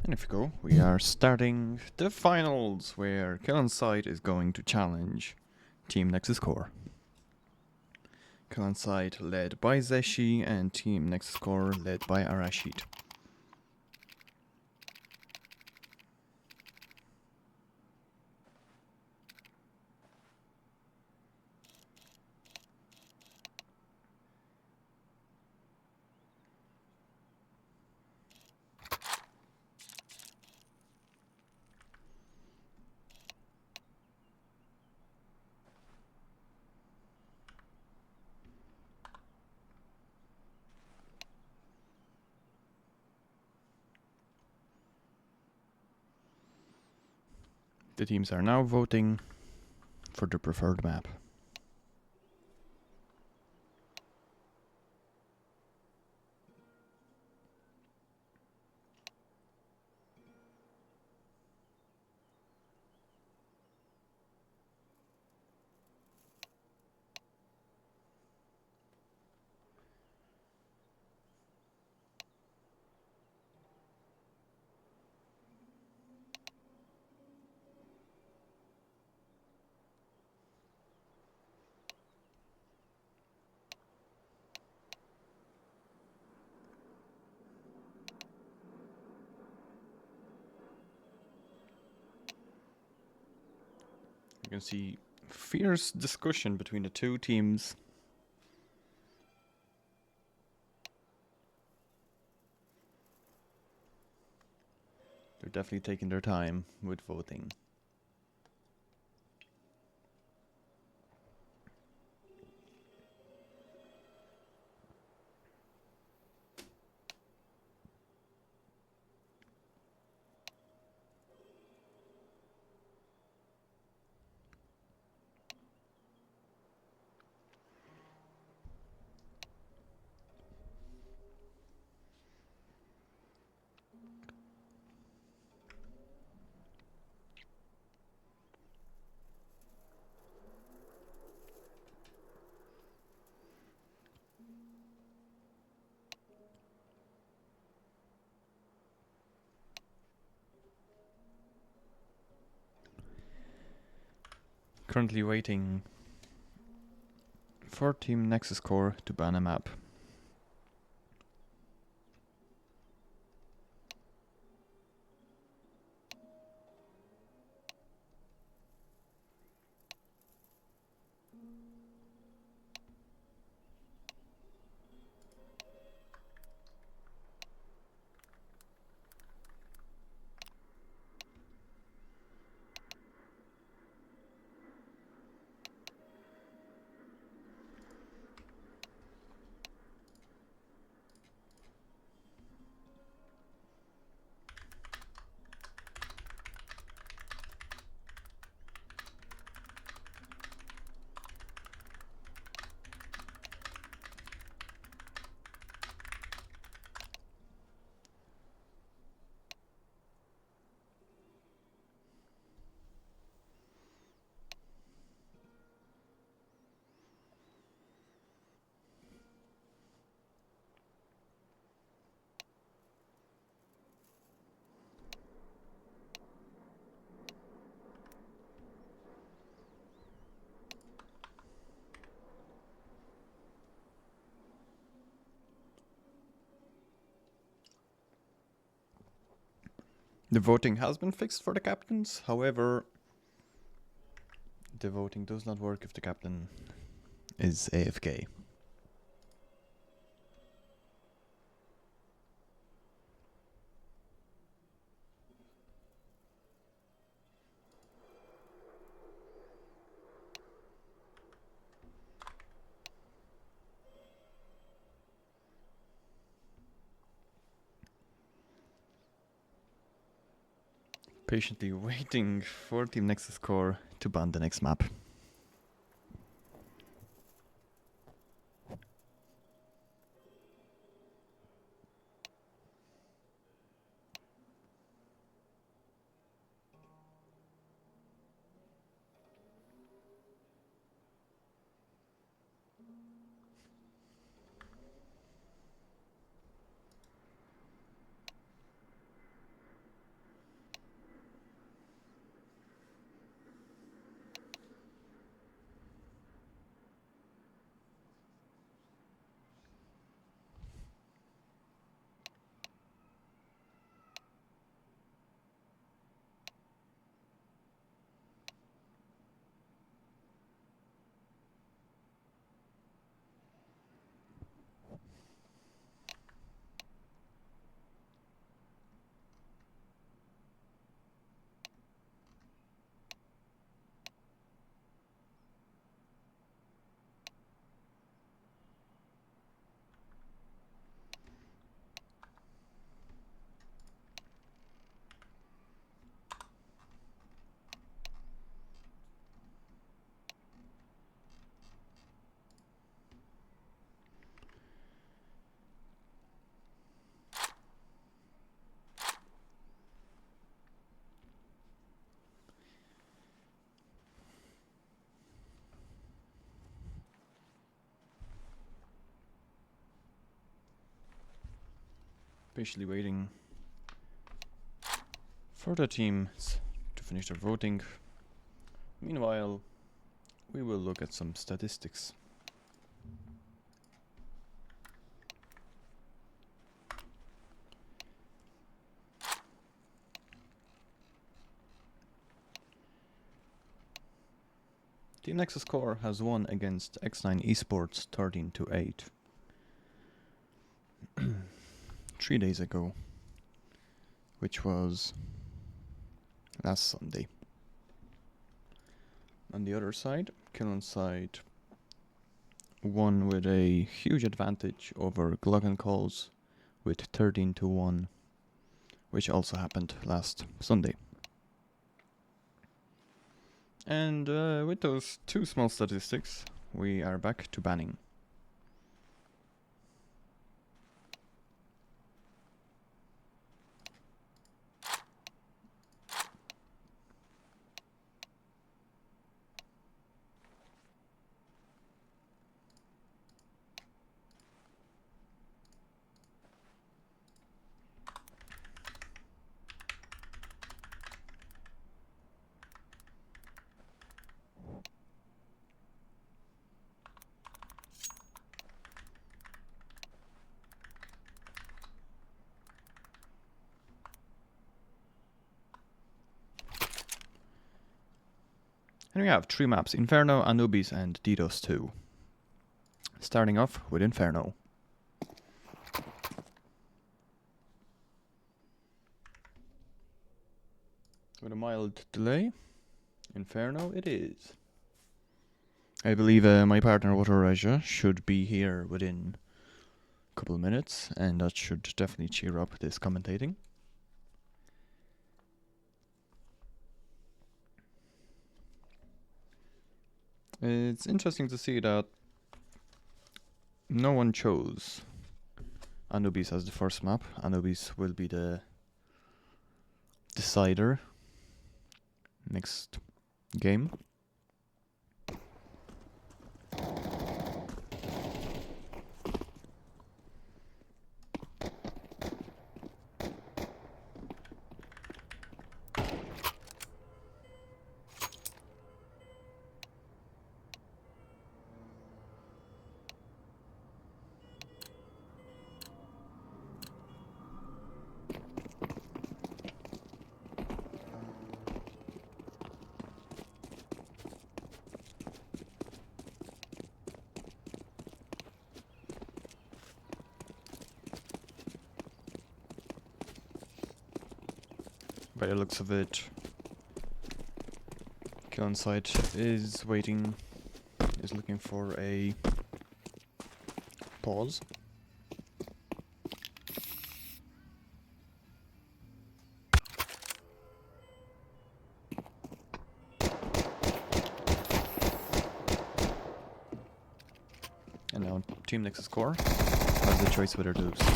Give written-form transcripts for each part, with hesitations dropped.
Magnifico. We are starting the finals where Killen's side is going to challenge Team Nexus Core. Killen's side led by Zeshi and Team Nexus Core led by Arashid. The teams are now voting for the preferred map. You can see fierce discussion between the two teams. They're definitely taking their time with voting. Currently waiting for Team Nexus Core to ban a map. The voting has been fixed for the captains, however, the voting does not work if the captain is AFK. Patiently waiting for Team Nexus Core to ban the next map. Patiently waiting for the teams to finish their voting. Meanwhile, we will look at some statistics. Team Nexus Core has won against X9 Esports 13-8. 3 days ago, which was last Sunday. On the other side, Killen's side won with a huge advantage over Glockencalls with 13-1, which also happened last Sunday. And with those two small statistics, we are back to banning. And we have 3 maps, Inferno, Anubis and Cs2. Starting off with Inferno. With a mild delay, Inferno it is. I believe my partner Water should be here within a couple of minutes, and that should definitely cheer up this commentating. It's interesting to see that no one chose Anubis as the first map. Anubis will be the decider next game. By the looks of it, Killen's side is waiting, is looking for a pause. And now Team Nexus Core has the choice whether to stay.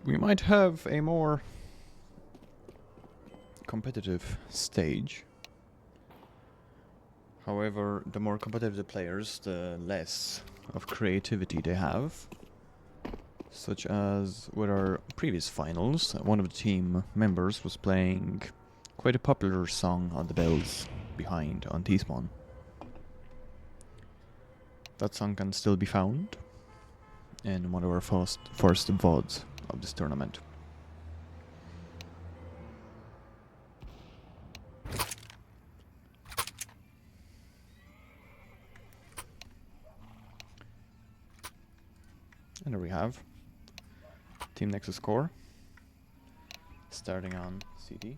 We might have a more competitive stage. However, the more competitive the players, the less of creativity they have. Such as with our previous finals, one of the team members was playing quite a popular song on the bells behind on T-Spawn. That song can still be found in one of our first VODs of this tournament. And there we have Team Nexus core starting on CT.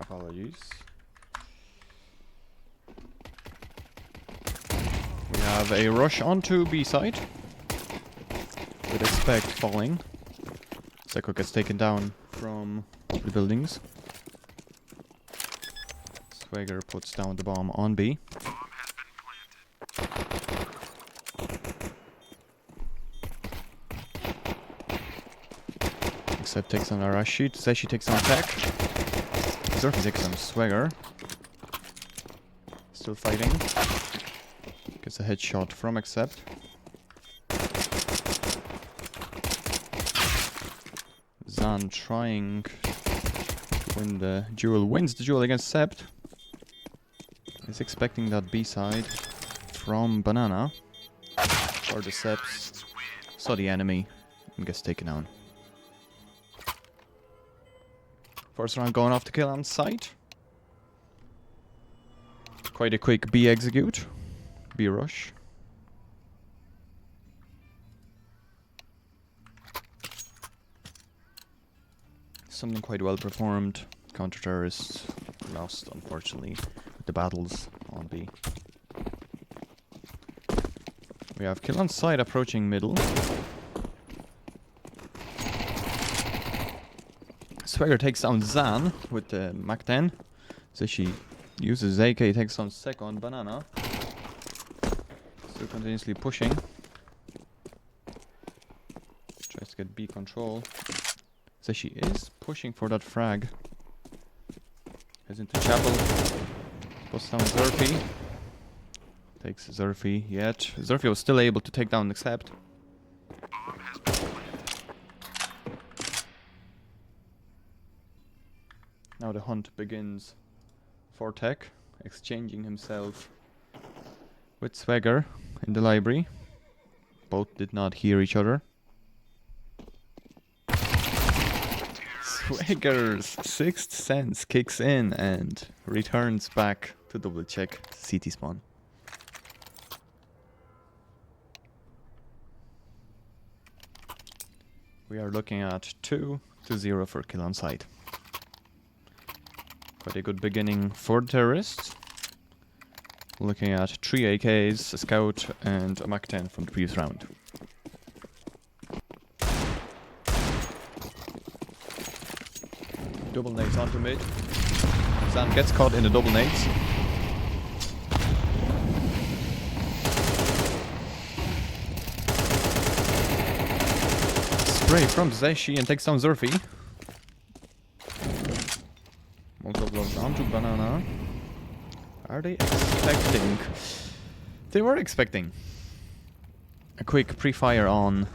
Apologies. We have a rush onto B side. Would expect falling. Seko gets taken down from the buildings. Swagger puts down the bomb on B. Except takes on Arashi. Says she takes on Tech. Zerfi takes on Swagger. Still fighting. Gets a headshot from Accept. Zan trying to win the duel. Wins the duel against Sept. Is expecting that B side from Banana. Or the Septs saw the enemy and gets taken down. First round going off to kill on site. Quite a quick B execute. B rush. Something quite well performed. Counter-terrorists lost, unfortunately, with the battles on B. We have kill on site approaching middle. Swagger takes down Zan with the Mach 10. So she uses AK, takes on second Banana. Still continuously pushing. Tries to get B control. So she is pushing for that frag. Heads into Chapel. Puts down Zerfi. Takes Zerfi yet. Zerfi was still able to take down Accept. Now the hunt begins for Tech, exchanging himself with Swagger in the library. Both did not hear each other. Swagger's sixth sense kicks in and returns back to double check CT spawn. We are looking at 2-0 for kill on site. Quite a good beginning for the terrorists. Looking at 3 AKs, a scout, and a Mach 10 from the previous round. Double nades onto mid. Zan gets caught in the double nades. Spray from Zeshi and takes down Zerfi. Multiple blows onto Banana. Are they expecting? They were expecting a quick pre-fire on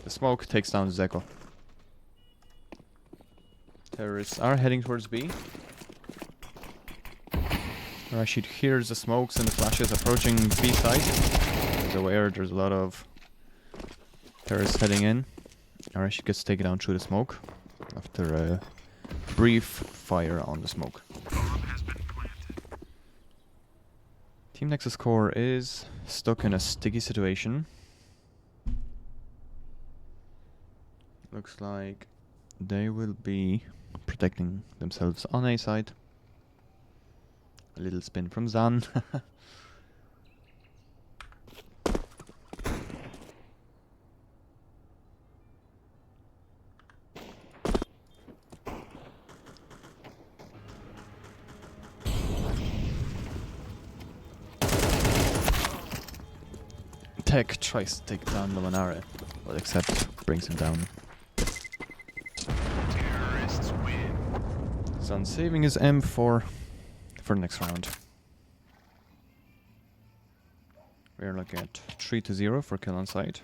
the smoke. Takes down Zeko. Terrorists are heading towards B. Rashid hears the smokes and the flashes approaching B side. He's aware there's a lot of terrorists heading in. Rashid gets taken down through the smoke after a brief fire on the smoke. Team Nexus core is stuck in a sticky situation. Looks like they will be protecting themselves on A side. A little spin from Zan. Tech tries to take down Luminare, but Accept brings him down. Terrorists win. Zan saving his M for the next round. We are looking at 3-0 for kill on site.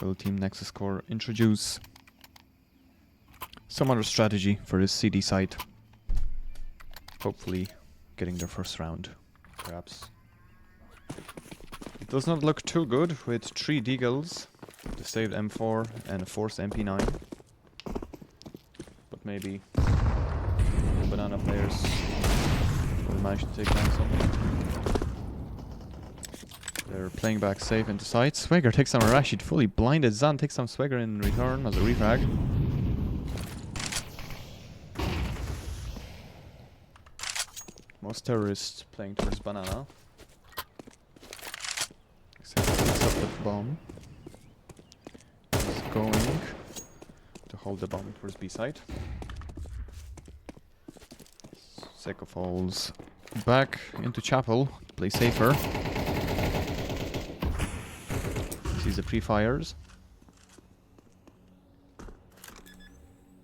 Will Team Nexus core introduce some other strategy for this CD site? Hopefully getting their first round, perhaps. It does not look too good with 3 deagles, the saved M4 and a forced MP9. But maybe the banana players will manage to take down something. They're playing back safe into sight. Swagger takes down Rashid, fully blinded. Zan takes down Swagger in return as a refrag. Most terrorists playing towards banana. Except he picks up the bomb. He's going to hold the bomb towards B side. Seko falls back into chapel to play safer. Sees the pre-fires.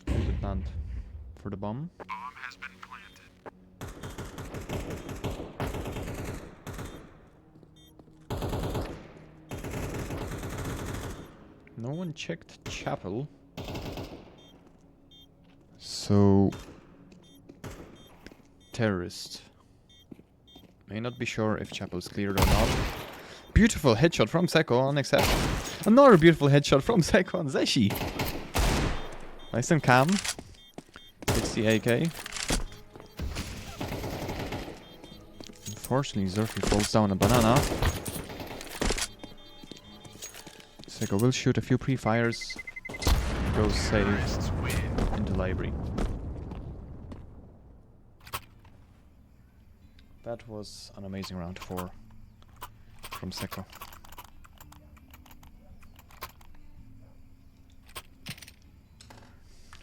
The plant for the bomb. Bomb has been planted. No one checked chapel. So terrorist may not be sure if chapel's cleared or not. Beautiful headshot from Seko on Accept. Another beautiful headshot from Seko on Zeshi. Nice and calm. 60 AK. Unfortunately, Zerfi falls down a banana. Seko will shoot a few pre-fires. Goes safe into library. That was an amazing round 4 from Seko.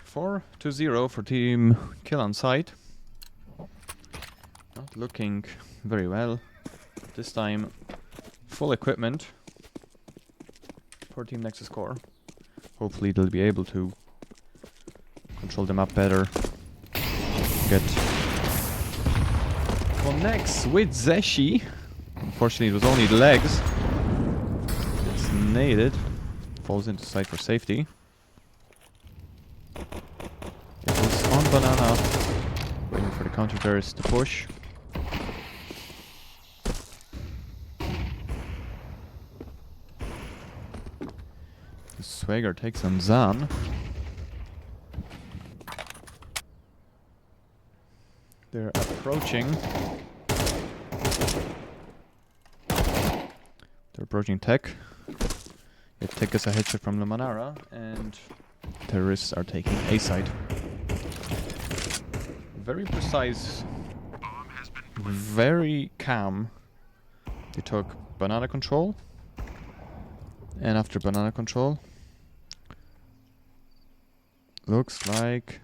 4-0 for team kill on site. Not looking very well. This time, full equipment for team Nexus core. Hopefully they'll be able to control the map better. Get connects with Zeshi. Unfortunately, it was only the legs. It's naded. Falls into sight for safety. It was on banana. Waiting for the counter terrorists to push. The Swagger takes on Zan. They're approaching. They're approaching Tech. Yet Tech gets a headshot from Lamanara, and terrorists are taking A side. Very precise, very calm. They took banana control, and after banana control, looks like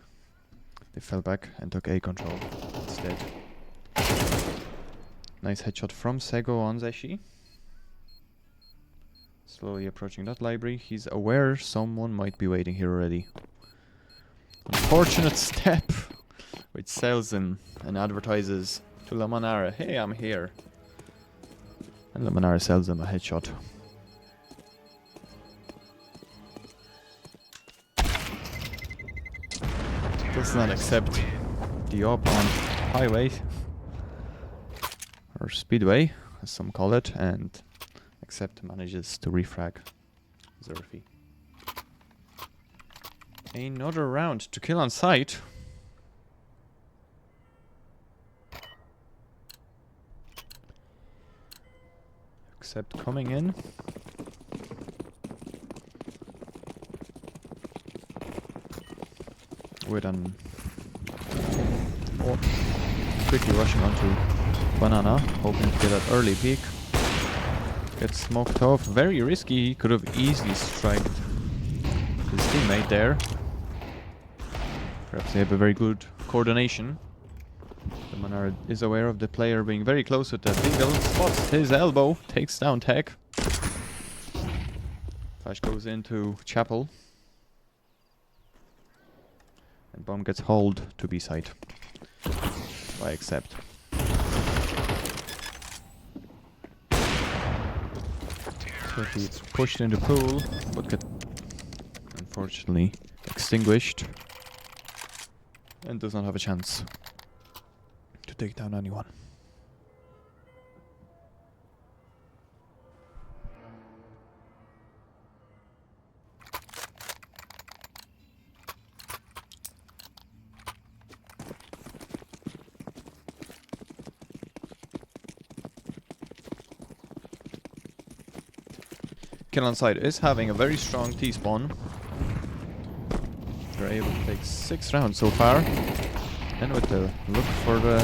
they fell back and took A control instead. Nice headshot from Sego on Zeshi. Slowly approaching that library. He's aware someone might be waiting here already. Unfortunate step, which sells him and advertises to Lamanara, hey, I'm here. And Lamanara sells him a headshot. Does not accept the op on highway, or speedway, as some call it, and Accept manages to refrag Zerfi. Another round to kill on sight. Accept coming in. With an quickly rushing onto banana, hoping to get an early peek. Gets smoked off. Very risky. He could have easily striked his teammate there. Perhaps they have a very good coordination. The Manara is aware of the player being very close with the Beagle. Spots his elbow. Takes down Tech. Flash goes into Chapel. And bomb gets hauled to B site by Accept. So he pushed into pool, but get unfortunately extinguished and does not have a chance to take down anyone. Kill on site is having a very strong T-spawn. They're able to take 6 rounds so far. And with the look for the...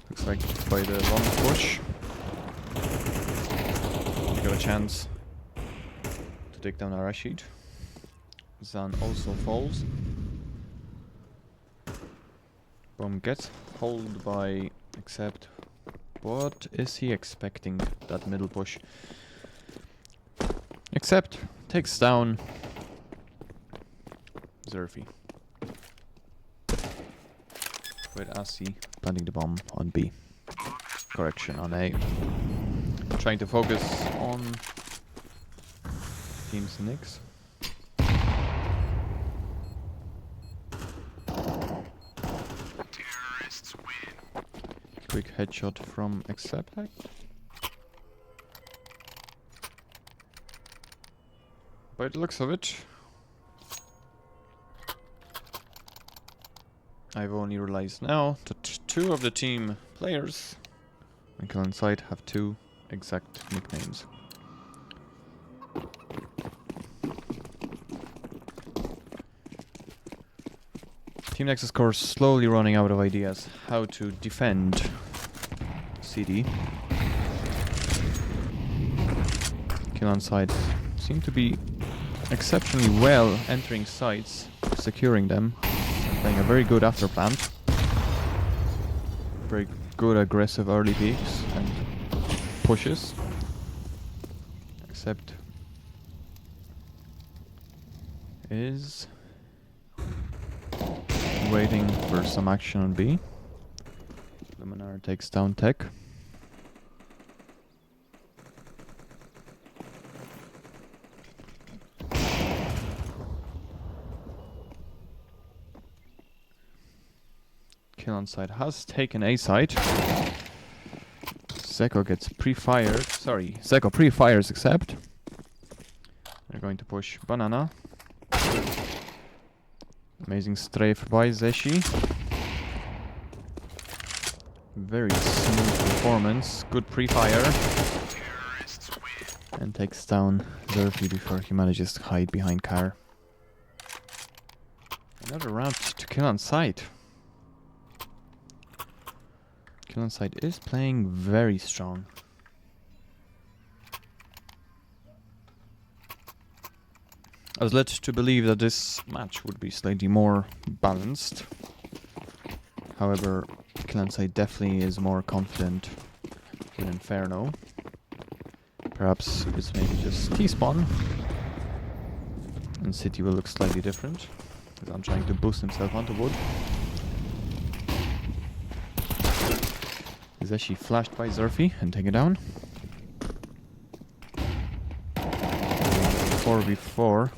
looks like by the long push, they got a chance to take down Arashid. Zan also falls. Bomb gets hold by Accept. What is he expecting? That middle push. Accept takes down Zerfi. With Asi planting the bomb on B. Correction, on A. Trying to focus on Team's Nix. Quick headshot from Accept. By the looks of it, I've only realized now that 2 of the team players on Kill Inside have 2 exact nicknames. Team Nexus core slowly running out of ideas how to defend CD. Kill on side seem to be exceptionally well entering sites, securing them, and playing a very good after plant. Very good aggressive early peaks and pushes. Except is waiting for some action on B. Luminar takes down Tech. Kill on side has taken A site. Zeko gets pre-fired. Sorry, Zeko pre-fires Accept. They're going to push Banana. Amazing strafe by Zeshi. Very smooth performance. Good pre-fire. And takes down Zerfi before he manages to hide behind car. Another round to Kill on site. Kill on site is playing very strong. I was led to believe that this match would be slightly more balanced. However, Kill on site definitely is more confident in Inferno. Perhaps it's maybe just T-spawn. And City will look slightly different. Because I'm trying to boost himself onto wood. Is actually flashed by Zerfi and taken down. 4v4.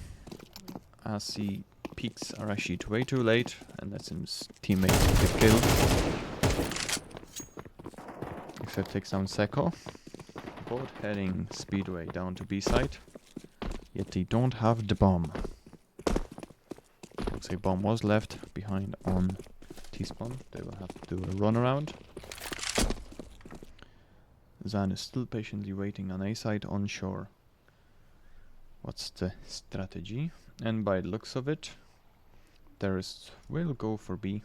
As he peeks Arashid way too late and lets his teammate get killed. Except takes down Zeko. Both heading speedway down to B site. Yet they don't have the bomb. Looks like bomb was left behind on T-spawn. They will have to do a run around. Zan is still patiently waiting on A side onshore. What's the strategy? And by the looks of it, terrorists will go for B,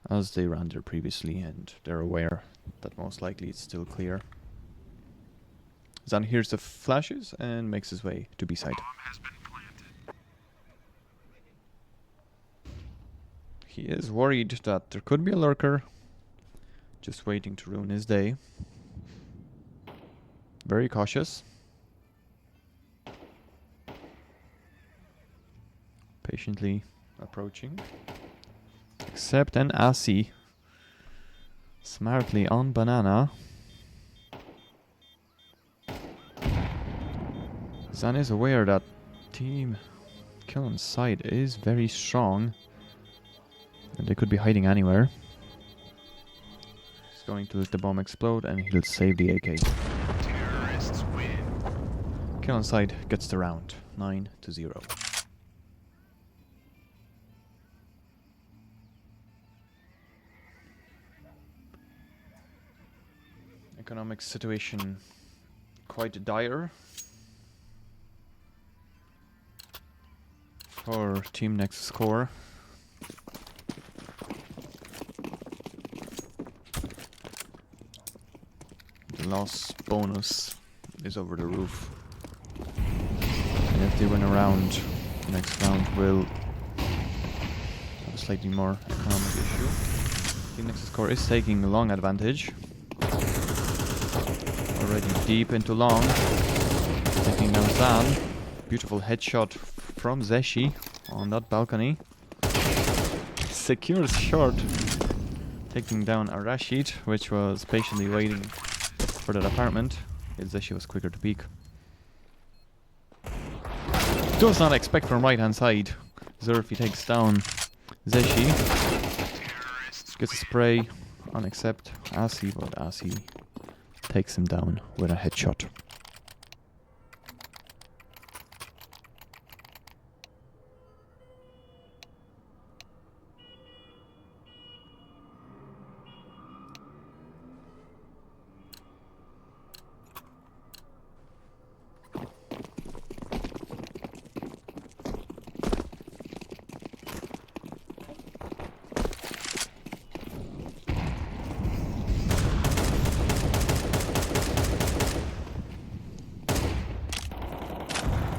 as they ran there previously, and they're aware that most likely it's still clear. Zan hears the flashes and makes his way to B side. He is worried that there could be a lurker, just waiting to ruin his day. Very cautious. Patiently approaching. Except an Asi. Smartly on Banana. Zan is aware that Team Kill on side is very strong. And they could be hiding anywhere. He's going to let the bomb explode and he'll save the AK. Kill on side gets the round. 9-0. Economic situation quite dire. for Team Nexus core. The loss bonus is over the roof. And if they win a round, next round will have a slightly more economic issue. Team Nexus core is taking a long advantage. Already deep into long. Taking down Zan. Beautiful headshot from Zeshi on that balcony. Secures short. Taking down Arashid, which was patiently waiting for that apartment. Zeshi was quicker to peek. Does not expect from right hand side. Zerfi takes down Zeshi. Gets a spray on accept Asi, but Asi takes him down with a headshot.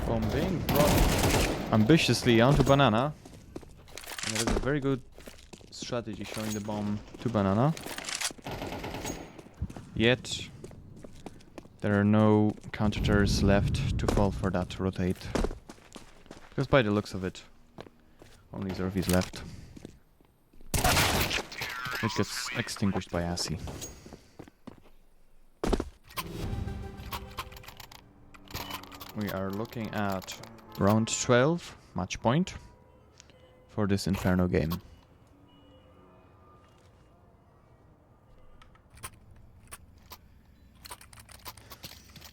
Bomb being brought ambitiously onto Banana. And that is a very good strategy, showing the bomb to Banana. Yet there are no counter-terrorists left to fall for that rotate. Because by the looks of it, only Zerfi's left. Which gets extinguished by Asi. We are looking at round 12, match point, for this Inferno game.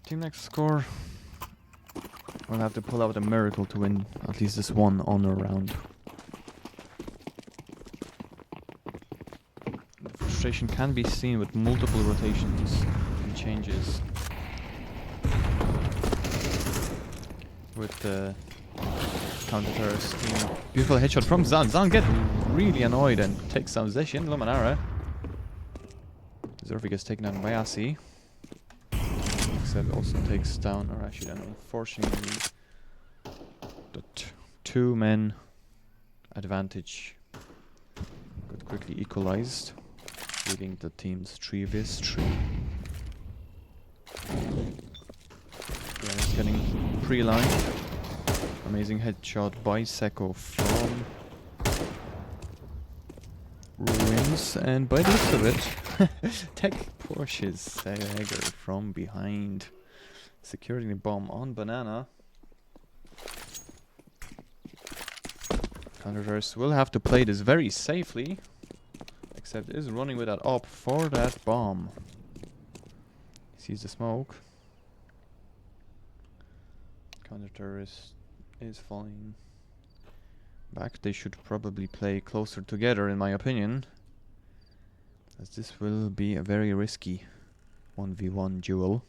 Team Nexus score will have to pull out a miracle to win at least this one honor round. The frustration can be seen with multiple rotations and changes. With the counter-terrorist team. Beautiful headshot from Zan. Zan gets really annoyed and takes down Zeshi and Luminara. Zerfi gets taken down by Asi. Except also takes down Arashid, and unfortunately the two men advantage got quickly equalized, leaving the teams 3 vs 3. It's getting pre-lined. Amazing headshot by Seko from Ruins, and by the looks of it, Tech pushes Sager from behind, securing the bomb on Banana. Counter-terrorists will have to play this very safely, except is running with that op for that bomb. Sees the smoke. Counter-terrorist is falling back. They should probably play closer together, in my opinion, as this will be a very risky 1v1 duel.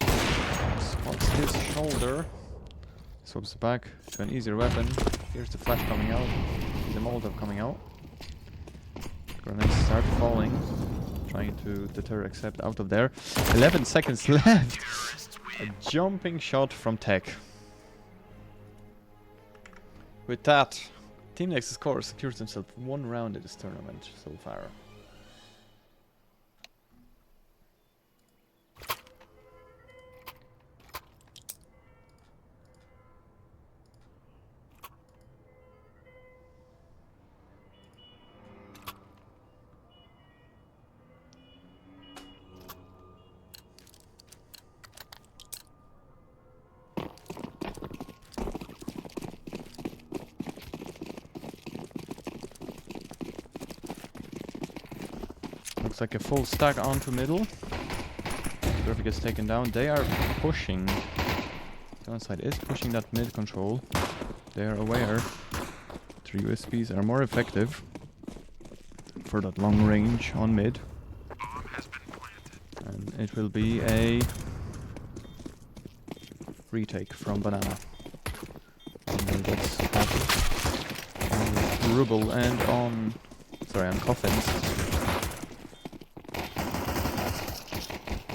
Spots his shoulder, swaps back to an easier weapon. Here's the flash coming out, the Molotov coming out. Grenades start falling, trying to deter accept out of there. 11 seconds left. A jumping shot from Tech. With that, Team Nexus core secures himself 1 round in this tournament so far. Looks like a full stack onto middle. Zerfi gets taken down. They are pushing. Downside is pushing that mid control. They are aware 3 USPs are more effective for that long range on mid. And it will be a retake from Banana. And that's happened. On Rubble and on... Sorry, on Coffins.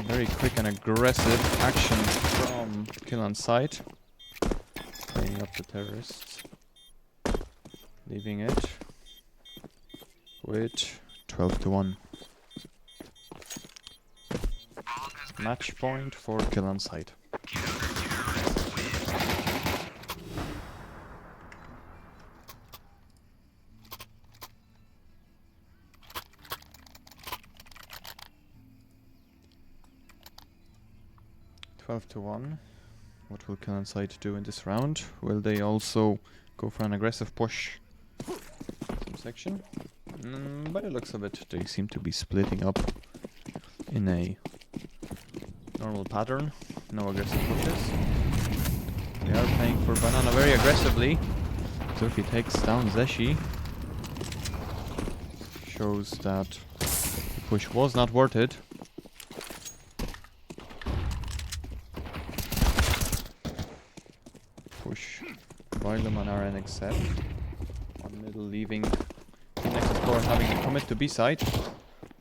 Very quick and aggressive action from Kill on Sight. Playing up the terrorists. Leaving it with 12-1. Match point for Kill on Sight. To 1. What will Kill on Sight do in this round? Will they also go for an aggressive push? Some section? By the looks of it, they seem to be splitting up in a normal pattern. No aggressive pushes. They are playing for Banana very aggressively. So if he takes down Zeshi, shows that the push was not worth it. By Luminara and accept. One middle leaving the Nexus core having to commit to B side.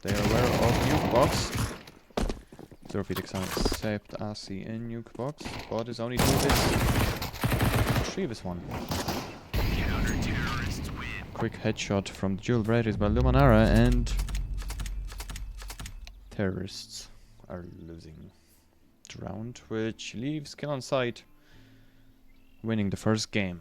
They are aware of nuke box. Zerofeedix accept Asi in nuke box. Bot is only 2 hits. 3 vs 1. Quick headshot from the Jewel Bread is by Luminara, and terrorists are losing the round, which leaves Kill on Sight winning the first game.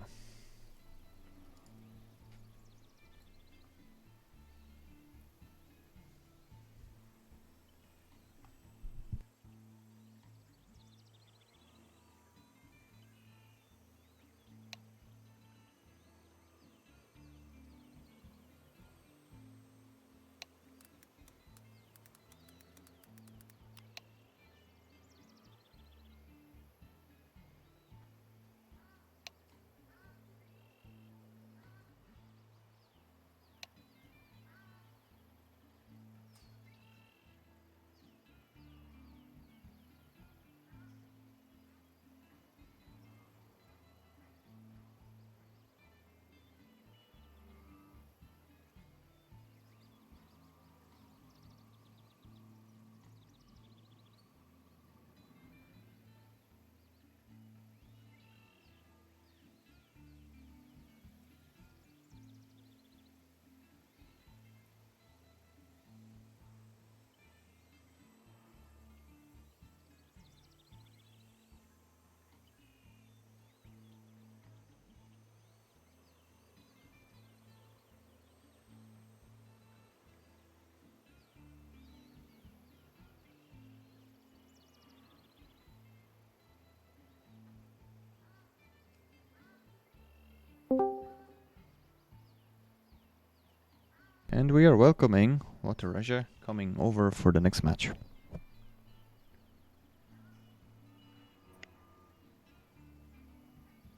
And we are welcoming Watereja coming over for the next match.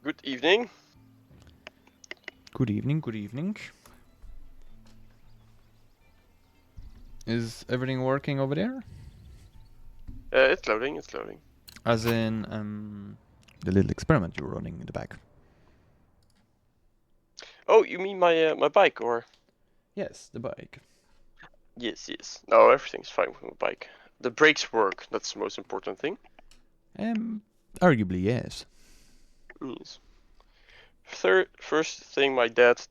Good evening. Good evening, good evening. Is everything working over there? It's loading, it's loading. As in, the little experiment you were running in the back. Oh, you mean my my bike, or? Yes, the bike. Yes, yes. No, everything's fine with my bike. The brakes work. That's the most important thing. Arguably yes. Yes. First thing my dad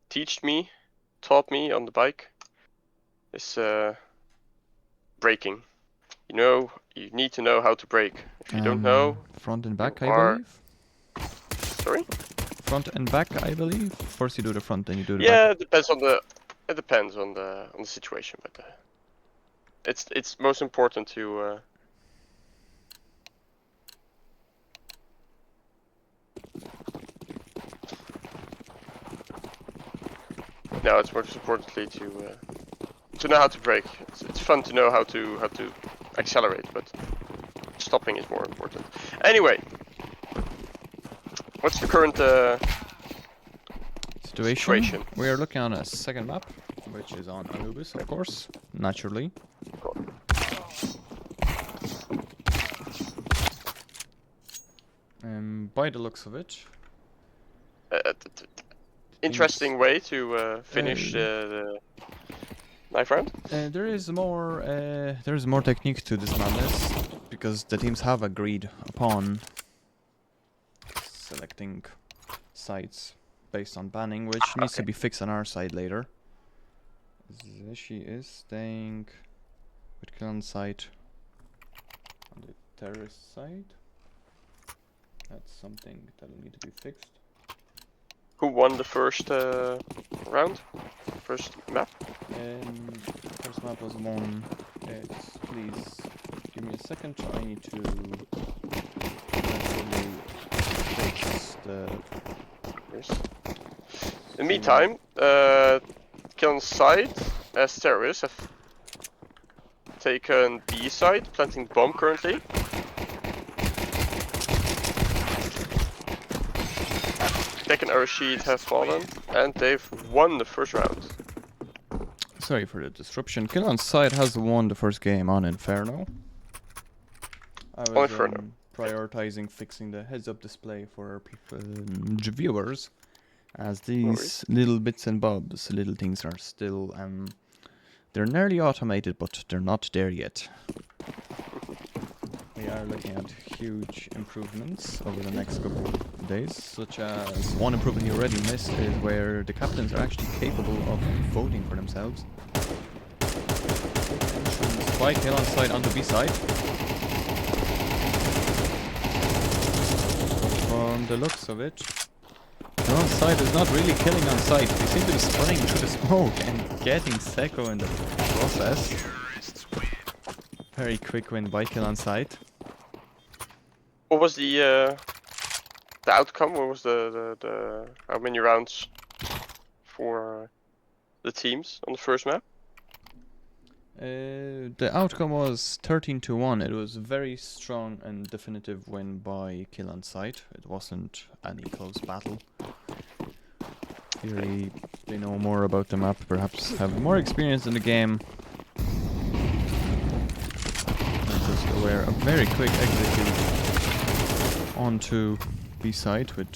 taught me on the bike is braking. You know, you need to know how to brake. If you don't know, front and back, I believe. Sorry? Front and back, I believe. First you do the front, then you do the back. back. It depends on the situation, but it's most important to. No, it's most importantly to know how to brake. It's fun to know how to accelerate, but stopping is more important. Anyway, what's the current situation? We are looking on a second map, which is on Anubis, of course, naturally. by the looks of it. Interesting way to finish the knife round. There is more technique to this madness because the teams have agreed upon selecting sites based on banning, which needs to be fixed on our side later. She is staying with kill on site on the terrorist side. That's something that will need to be fixed. Who won the first round? First map? First map was won. Please give me a second. I need to actually fix the. In the meantime, kill on site as terrorists have taken B side, planting bomb currently. Second arrow sheet has fallen, and they've won the first round. Sorry for the disruption. Kill on site has won the first game on Inferno. I was prioritizing fixing the heads-up display for viewers, as these little bits and bobs, little things are still they're nearly automated, but they're not there yet. We are looking at huge improvements over the next couple of days, such as one improvement you already missed is where the captains are actually capable of voting for themselves. Spike kill on side on the B side. From the looks of it, kill on side is not really killing on site. They seem to be spraying through the smoke and getting Seco in the process. Very quick win by kill on site. What was the outcome? What was the how many rounds for the teams on the first map? The outcome was 13-1. It was a very strong and definitive win by kill on site. It wasn't any close battle. Clearly, they know more about the map, perhaps have more experience in the game. I'm just aware of very quick execute onto B side with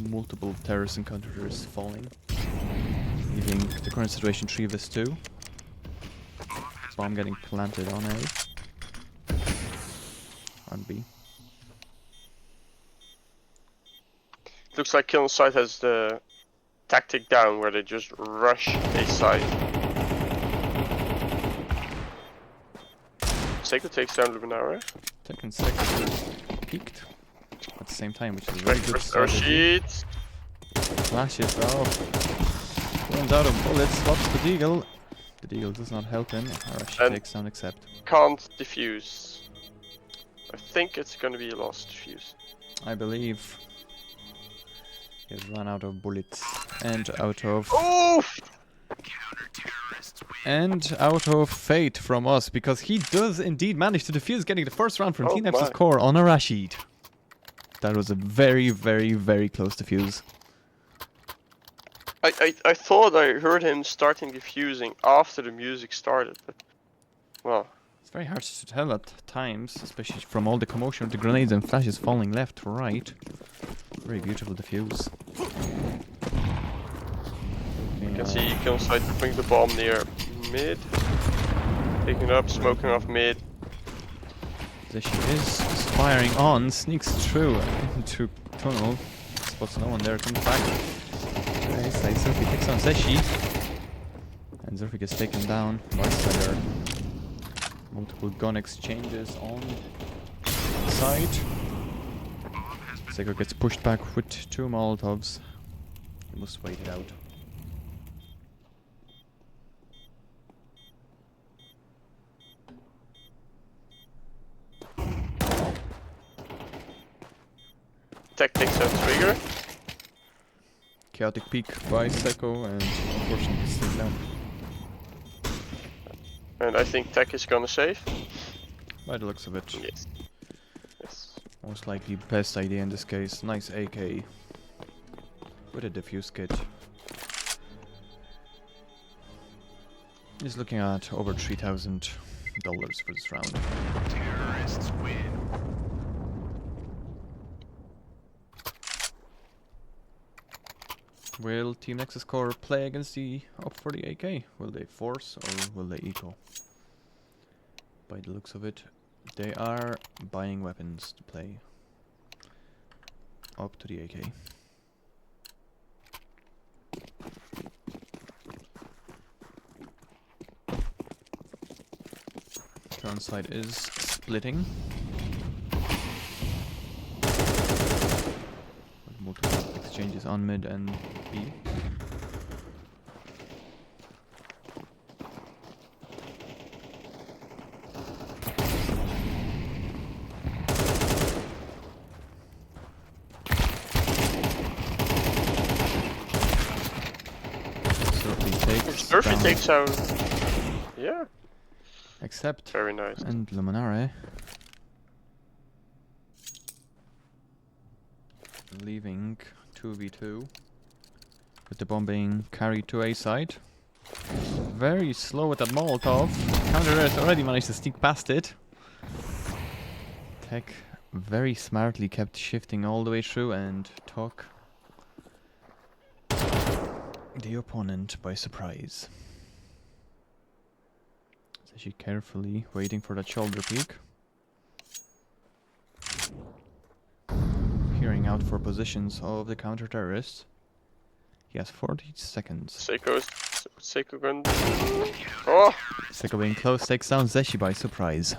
multiple terrorist encounters falling, leaving the current situation 3 vs 2. Bomb getting planted on A. On B. Looks like kill on site has the tactic down where they just rush a side. Seiko takes down Luminara. Taking second peaked at the same time, which is a very good strategy. Flashes off. Runs out of bullets, stops the deagle. The deagle does not help him. Arashi takes down accept. Can't defuse. I think it's gonna be a lost defuse. I believe. He has run out of bullets and out of fate from us, because he does indeed manage to defuse, getting the first round from Team Nexus core on a Rashid. That was a very, very, very close defuse. I thought I heard him starting defusing after the music started, but well. It's very hard to tell at times, especially from all the commotion of the grenades and flashes falling left to right. Very beautiful defuse. You can see kill on site putting the bomb near mid. Picking up, smoking off mid. There she is, firing on, sneaks through into tunnel. Spots no one there, comes back. Nice, Zurfi takes on Zeshi. And Zurfi gets taken down by Slayer. Multiple gun exchanges on site. Seiko gets pushed back with 2 Molotovs. He must wait it out. Tech takes out trigger. Chaotic peek by Seiko and unfortunately still down. And I think Tech is gonna save. By the looks of it. Yes. Yes. Most likely best idea in this case. Nice AK. With a defuse kit. He's looking at over $3,000 for this round. Terrorists win. Will Team Nexus Core play against the up for the AK? Will they force or will they eco? By the looks of it, they are buying weapons to play up to the AK. Front side is splitting. Multiple exchanges on mid and B. Surfy takes out. Yeah. Except. Very nice. And Luminare. Leaving 2v2. With the bomb being carried to A side. Very slow with that Molotov. Counter has already managed to sneak past it. Tech very smartly kept shifting all the way through and took the opponent by surprise. So she carefully waiting for that shoulder peek. Peering out for positions of the counter-terrorists. He has 40 seconds. Seiko gun. Oh! Seiko being close takes down Zeshi by surprise.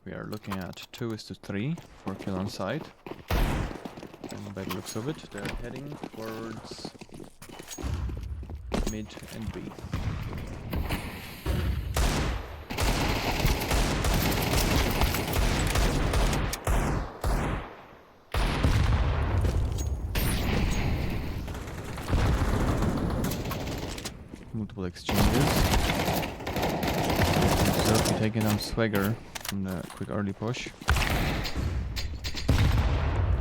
We are looking at 2:3 for kill on site. And by the looks of it, they're heading towards mid and B. Multiple exchanges. Zerky taking down Swagger from the quick early push.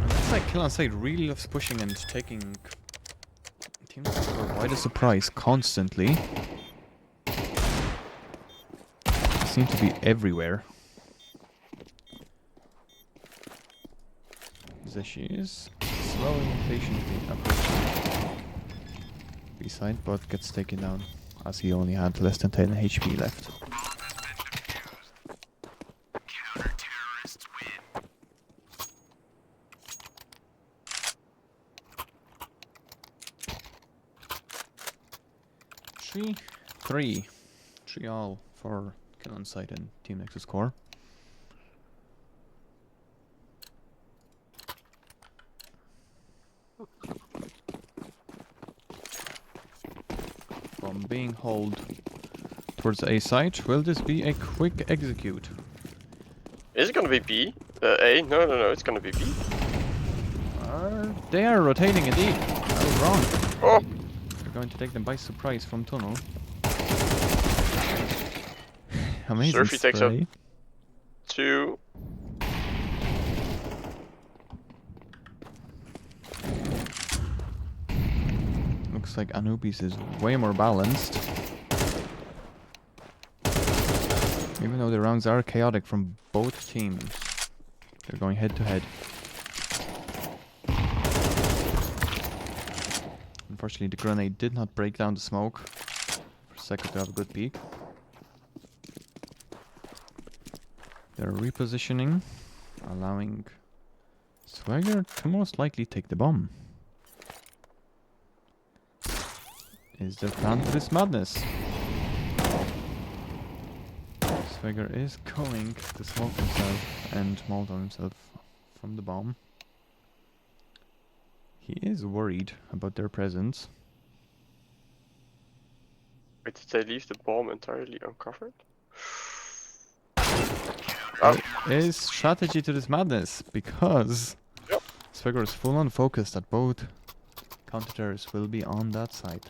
Looks like Kill on Sight really loves pushing and taking teams for quite a surprise constantly. They seem to be everywhere. There she is, slowly and patiently approaching B-side, but gets taken down as he only had less than 10 HP left. Three all for Kill on Sight and Team Nexus Core. From being hauled towards A site, will this be a quick execute? Is it gonna be B? A? No, it's gonna be B. They are rotating indeed. I was wrong. Oh! We're going to take them by surprise from tunnel. Amazing Surfy takes out spray. 2. Looks like Anubis is way more balanced. Even though the rounds are chaotic from both teams. They're going head to head. Unfortunately, the grenade did not break down the smoke. For a second to have a good peek. They're repositioning, allowing Swagger to most likely take the bomb. Is there plan for this madness? Swagger is going to smoke himself and Molotov himself from the bomb. He is worried about their presence. Wait, did they leave the bomb entirely uncovered? There is strategy to this madness, because Swagger is full on focused that both counter-terrorists will be on that side.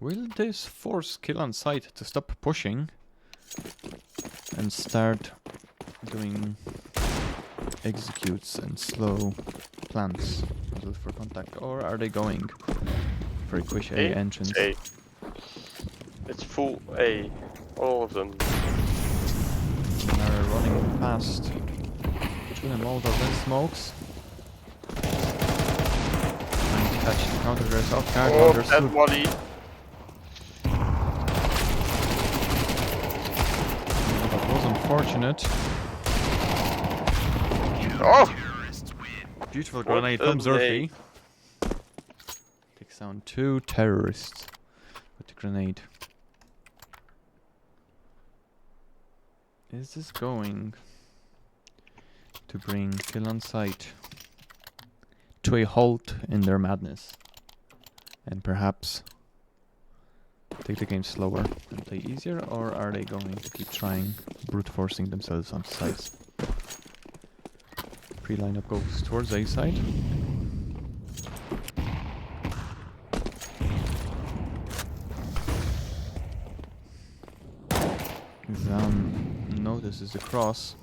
Will this force kill on sight to stop pushing and start doing executes and slow plants for contact, or are they going for a quick A entrance? A. It's full A, all of them. They're running past between the Molotov and smokes. Trying to catch the counter their off guard. Oh, that Molly. That was unfortunate. Oh! Beautiful grenade from Zerfi. Takes down 2 terrorists with the grenade. Is this going to bring Kill on Sight to a halt in their madness? And perhaps take the game slower and play easier? Or are they going to keep trying, brute forcing themselves onto sides? Pre-lineup goes towards A side. Zan notices the cross.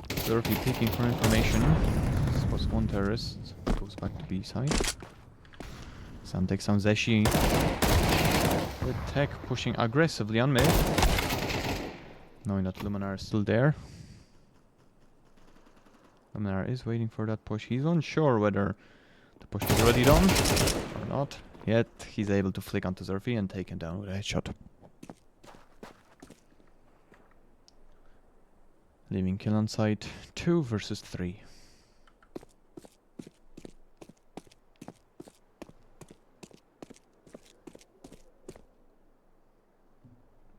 Zerfi peeking for information. This was 1 terrorist. Goes back to B side. Zan takes down Zeshi. With Tech pushing aggressively on mid. Knowing that Luminar is still there. Luminar is waiting for that push. He's unsure whether the push is already done or not. Yet he's able to flick onto Zerfi and take him down with a headshot. Leaving Kill on Sight 2 versus 3.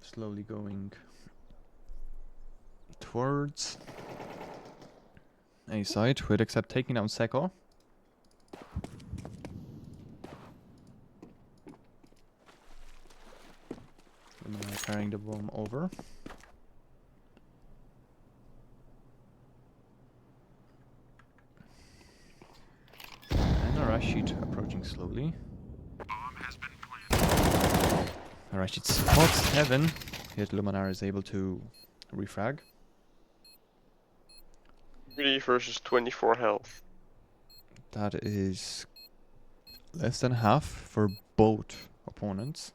Slowly going towards A side, with except taking down Seko. Carrying the bomb over. Rashid approaching slowly. Rashid spots Heaven, yet Luminar is able to refrag. 3 versus 24 health. That is less than half for both opponents.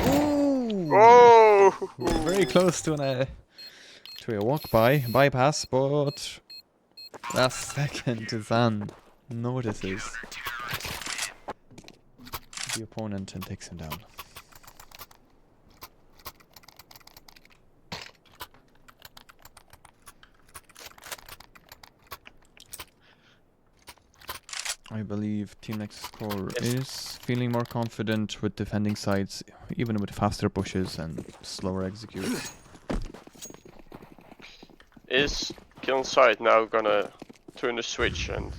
Ooh! Oh! Very close to a bypass, but last second Zan notices the opponent and takes him down. I believe Team Nexus Core is feeling more confident with defending sides, even with faster pushes and slower executes. Is Kill on Sight now gonna turn the switch and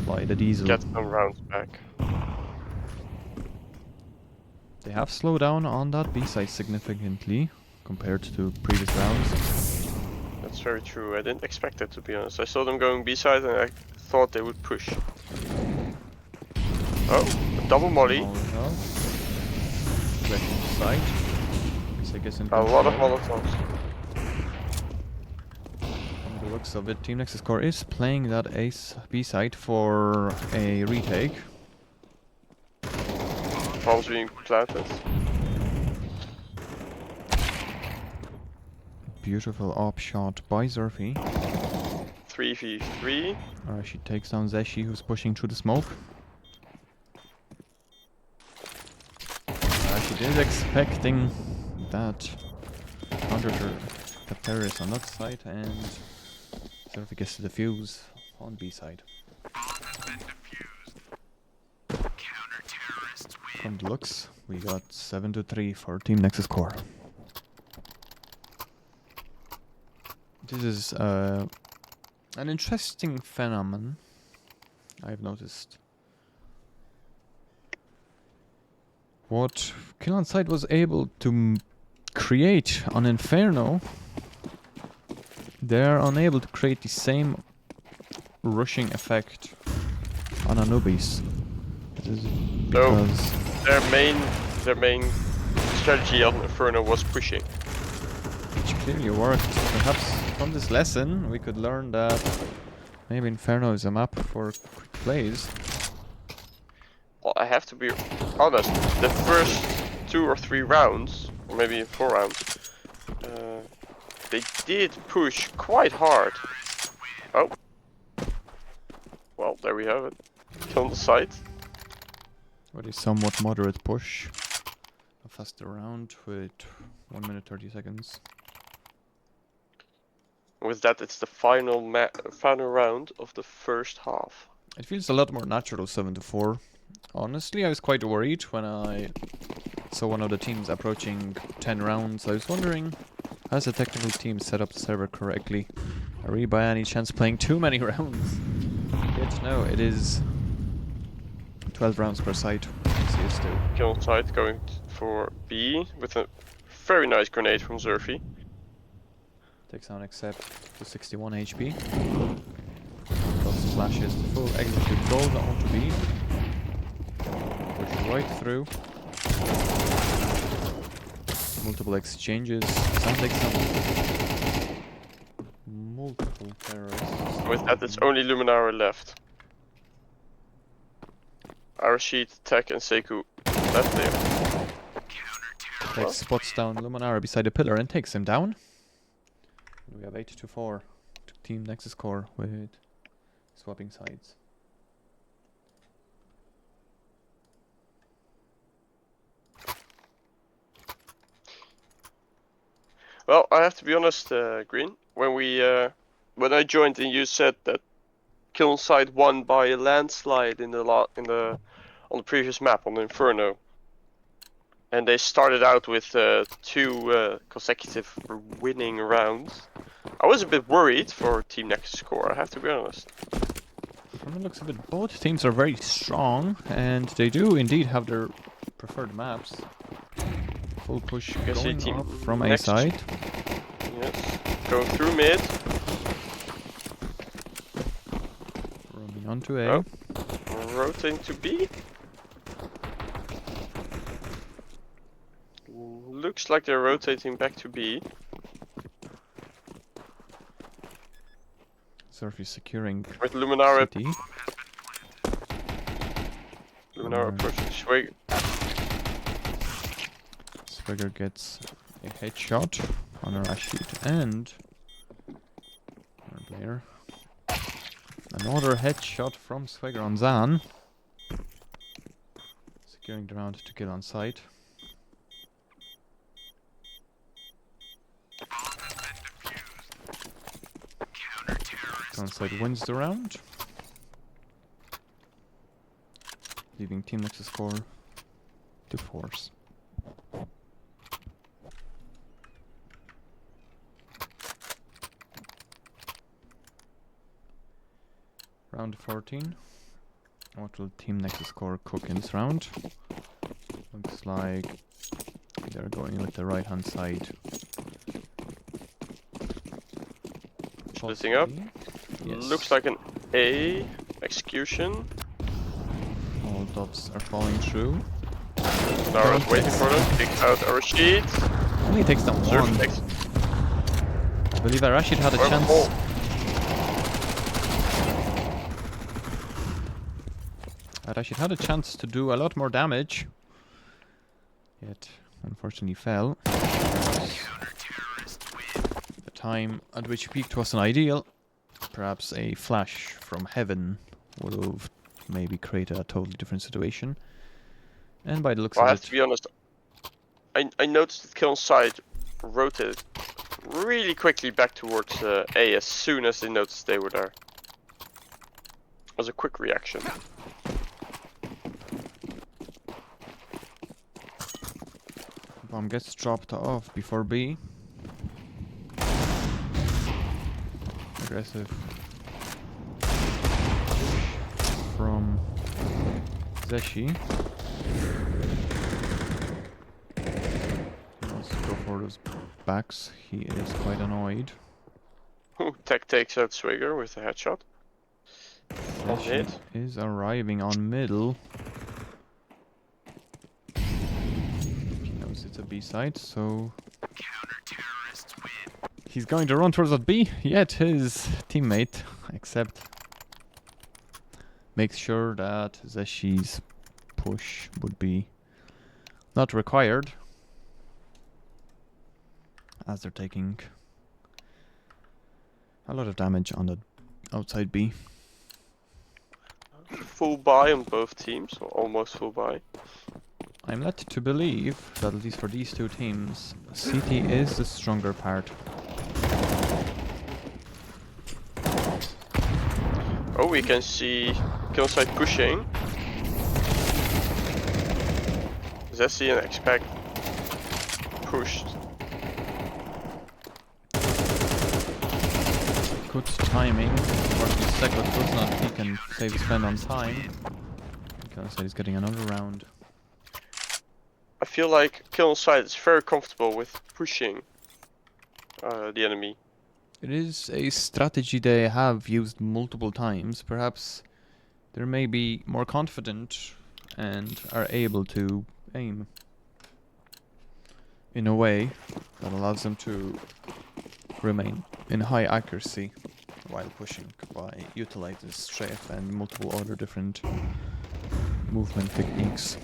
Fly the diesel. get some rounds back? They have slowed down on that B side significantly compared to previous rounds. That's very true. I didn't expect it, to be honest. I saw them going B side and I thought they would push. Oh, a double molly. Side. A lot of molotovs. From the looks of it, Team Nexus Core is playing that ace B side for a retake. Bombs being planted. Beautiful op shot by Zerfi. 3v3. Alright, she takes down Zeshi, who's pushing through the smoke. She is expecting that counter the terrorist on that side, and Zerfi gets to defuse on B side. From the looks, we got 7-3 for Team Nexus Core. This is an interesting phenomenon I've noticed. What Kill on Sight was able to create on Inferno, they're unable to create the same rushing effect and Anubis. It is No, because their main strategy on Inferno was pushing. which clearly worked. Perhaps from this lesson we could learn that maybe Inferno is a map for quick plays. Well, I have to be honest, the first 2 or 3 rounds, or maybe 4 rounds, they did push quite hard. Oh. Well, there we have it. Kill on the side. With a somewhat moderate push. A faster round with 1 minute 30 seconds. With that, it's the final round of the first half. It feels a lot more natural 7-4. Honestly, I was quite worried when I saw one of the teams approaching 10 rounds. I was wondering, has the technical team set up the server correctly? Are we by any chance playing too many rounds? Yet no, it is 12 rounds per side. Cs2. Kill on side, going for B with a very nice grenade from Zerfi. Takes down except to 61 HP. Plus flashes the full execute goal that want to be. Push right through. Multiple exchanges. Sound takes down multiple terrorists. With that, it's only Luminara left. Arashid, Tech, and Seku left there. Takes spots down Luminara beside the pillar and takes him down. We have 8-4 to Team Nexus core with swapping sides. Well, I have to be honest, Green. When I joined, and you said that Kill on Side won by a landslide on the previous map on the Inferno, and they started out with 2 consecutive winning rounds. I was a bit worried for Team Nexus core. I have to be honest. From the looks of it, both teams are very strong, and they do indeed have their preferred maps. Full push going team off from A Nexus. side. Yes, going through mid. Roaming onto A. Oh. Rotating to B. Looks like they're rotating back to B. Surf is securing With Luminara. city. Luminara approaching Swig. Swigger gets a headshot on a Rashid and another player. Another headshot from Swigger on Zan. Securing the round to kill on site. Downside wins the round, leaving Team Nexus score to force. Round 14. What will Team Nexus score cook in this round? Looks like they're going with the right hand side. Splitting up. Yes. Looks like an A execution. All dots are falling through. Nara's waiting for them. Takes out Arashid. Only takes down one. Takes. I believe Rashid had a chance. Oh. Rashid had a chance to do a lot more damage. Yet, unfortunately fell. The time at which he peaked wasn't ideal. Perhaps a flash from heaven would have maybe created a totally different situation. And by the looks Well, I of have to be honest. I noticed that Kill on Side rotated really quickly back towards A as soon as they noticed they were there. It was a quick reaction. Bomb gets dropped off before B. Aggressive from Zeshi. He wants to go for those backs. He is quite annoyed. Tech takes out Swigger with a headshot. Zeshi mid. is arriving on middle. He knows it's a B site, so he's going to run towards that B, yet his teammate, except, makes sure that Zeshi's push would be not required, as they're taking a lot of damage on the outside B. Full buy on both teams, or almost full buy. I'm led to believe that at least for these two teams, CT is the stronger part. Oh, we can see kill side pushing. Zessi and Expect pushed. Good timing. Unfortunately, Sekot does not peek and save his friend on time. Because he's getting another round. I feel like kill side is very comfortable with pushing the enemy. It is a strategy they have used multiple times. Perhaps they may be more confident and are able to aim in a way that allows them to remain in high accuracy while pushing by utilizing strafe and multiple other different movement techniques.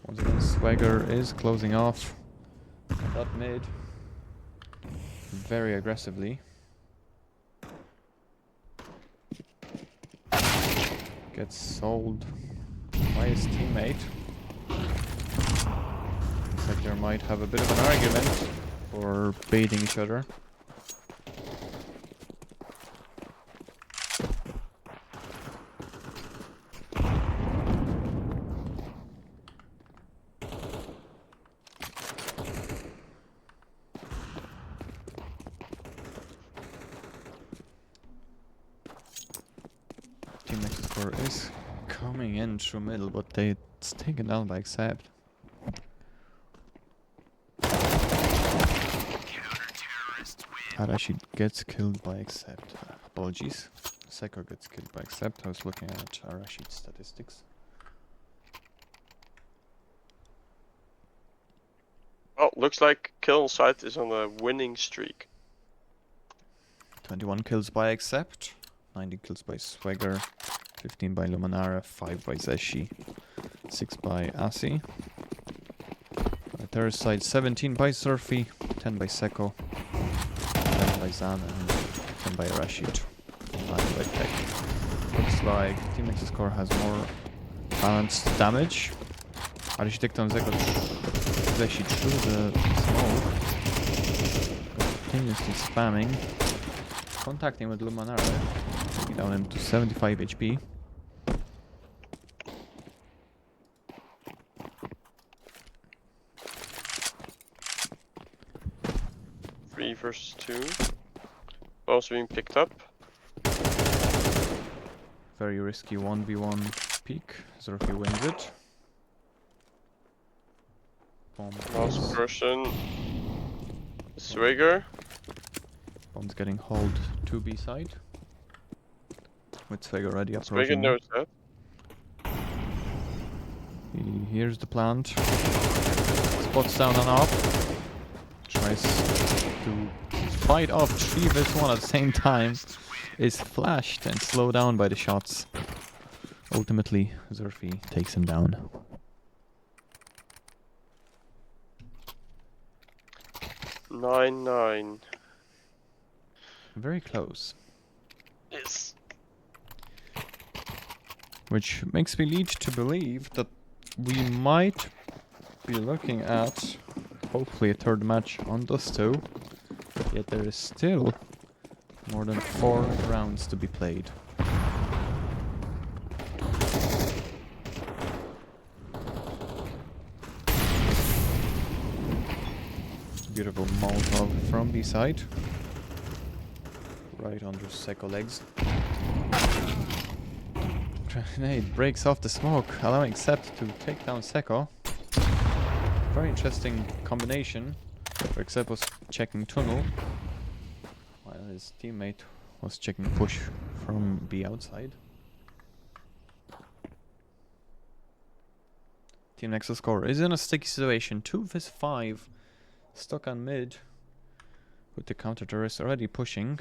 Once again, Swagger is closing off that mid very aggressively. Gets sold by his teammate. Looks like they might have a bit of an argument for baiting each other. Team Nexus score is coming in through middle, but it's taken down by Accept. Arashi gets killed by Accept. Apologies. Seko gets killed by Accept. I was looking at Arashi's statistics. Oh, looks like kill side is on a winning streak. 21 kills by Accept, 19 kills by Swagger, 15 by Luminara, 5 by Zeshi, 6 by Asi. On the third side, 17 by Surfy, 10 by Seko, 10 by Zan, and 10 by Rashid. 9 by Tech. Looks like Team Nexus score has more balanced damage. Arashi took down Zeshi through the smoke. Continuously spamming. Contacting with Luminara, taking down him to 75 HP. Three versus 2. Also being picked up. Very risky 1v1 peek. Zerfi wins it. Bomb Last is- person. Swigger. Bomb's getting hauled to B side. With Swag already Swigger approaching. knows that. He hears the plant. Spots down and off. Tries to fight off 3 vs 1 at the same time. Is flashed and slowed down by the shots. Ultimately, Zerfi takes him down. Nine. Very close. Yes. Which makes me lead to believe that we might be looking at hopefully a third match on those two. Yet there is still more than 4 rounds to be played. Beautiful Molotov from B side. Right under Seko legs. Grenade breaks off the smoke, allowing Accept to take down Seko. Very interesting combination. Where Accept was checking tunnel, while His teammate was checking push from B outside. Team Nexus score is in a sticky situation. 2 vs 5. Stuck on mid. With the counter terrorists already pushing.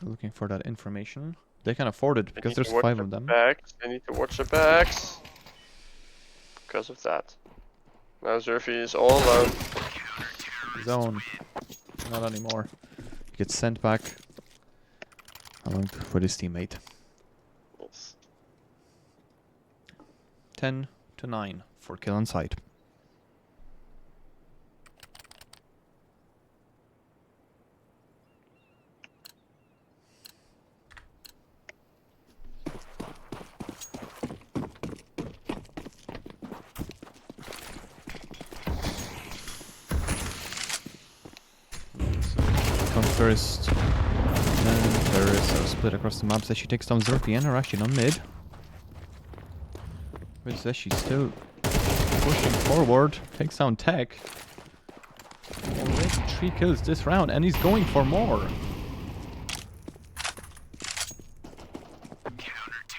Looking for that information. They can afford it because there's 5 of them. They need to watch their backs. Because of that. Now Zerfi is all alone. Zone. Not anymore. Gets sent back. Along with his teammate. Yes. 10 to 9 for kill on sight. Comes first. Then terrorists are split across the map. Zeshi takes down Zerfi and Arashi on mid. With Zeshi still pushing forward. Takes down Tech. Already 3 kills this round and he's going for more.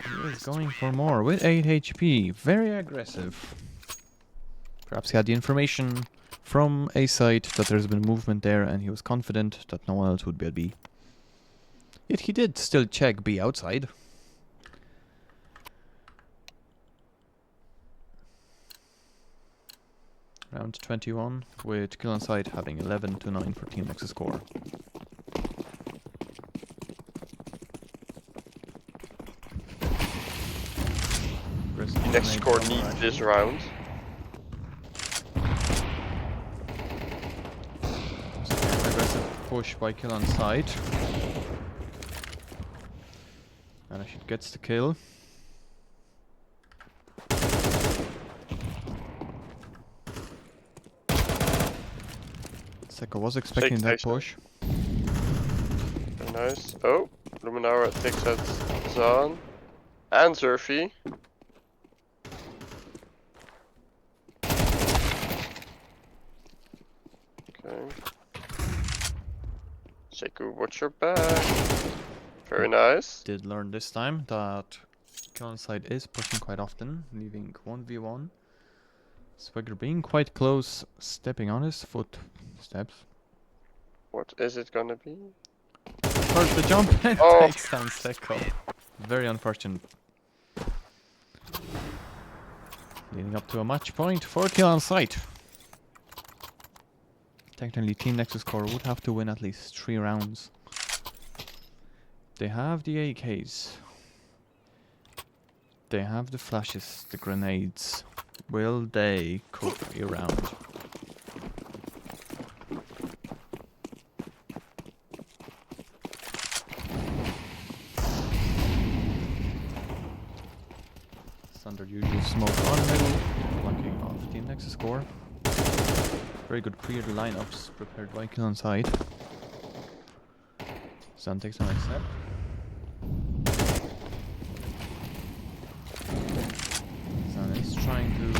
He is going for more with 8 HP. Very aggressive. Perhaps he had the information from A site that there's been movement there and he was confident that no one else would be at B. Yet he did still check B outside. Round 21 with kill on sight having 11 to 9 for Team Nexus score. The next score needs this round. Aggressive push by kill on sight. And Ashit gets the kill. Seko was expecting that push. Very nice. Oh, Luminara takes out Zahn. And Zerfi. Okay. Seku, watch your back. Very nice. Did learn this time that kill on sight is pushing quite often, leaving 1v1. Swagger being quite close, stepping on his footsteps. What is it gonna be? First the jump and takes down Seko. Very unfortunate. Leading up to a match point for kill on sight. Technically, Team Nexus score would have to win at least 3 rounds. They have the AKs. They have the flashes, the grenades. Will they cook a round? Standard usual smoke on middle, flanking off Team Nexus score. Very good clear lineups prepared by kill on sight. Sun takes on accept. Sun is trying to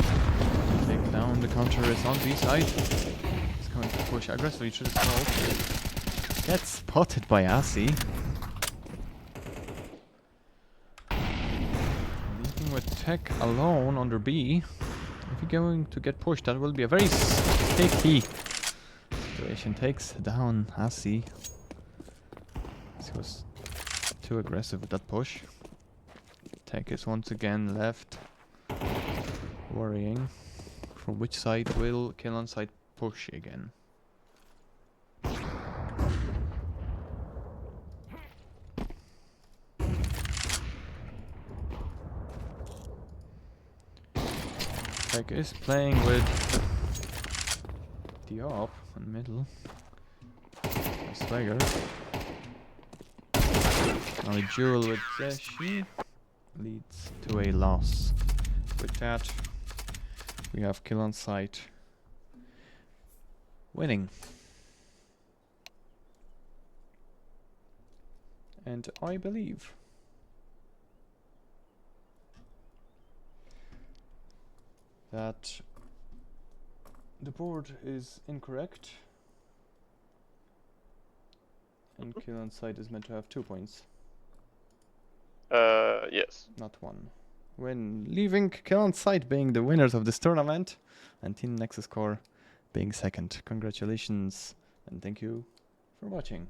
take down the counter is on B side. He's going to push aggressively through the smoke. Gets spotted by Asi. Leaving with Tech alone under B. If you're going to get pushed, that will be a very sticky situation. Takes down Asi. He was too aggressive with that push. Tech is once again left. Worrying. From which side will kill on sight push again? Tech is playing with the op in middle. Swagger. Now a duel with Zeshi leads to a loss. With that, we have kill on sight winning. And I believe that the board is incorrect And Kill on Sight is meant to have 2 points, Yes. not 1. When leaving Kill on Sight being the winners of this tournament, and Team Nexus Core being second. Congratulations, and thank you for watching.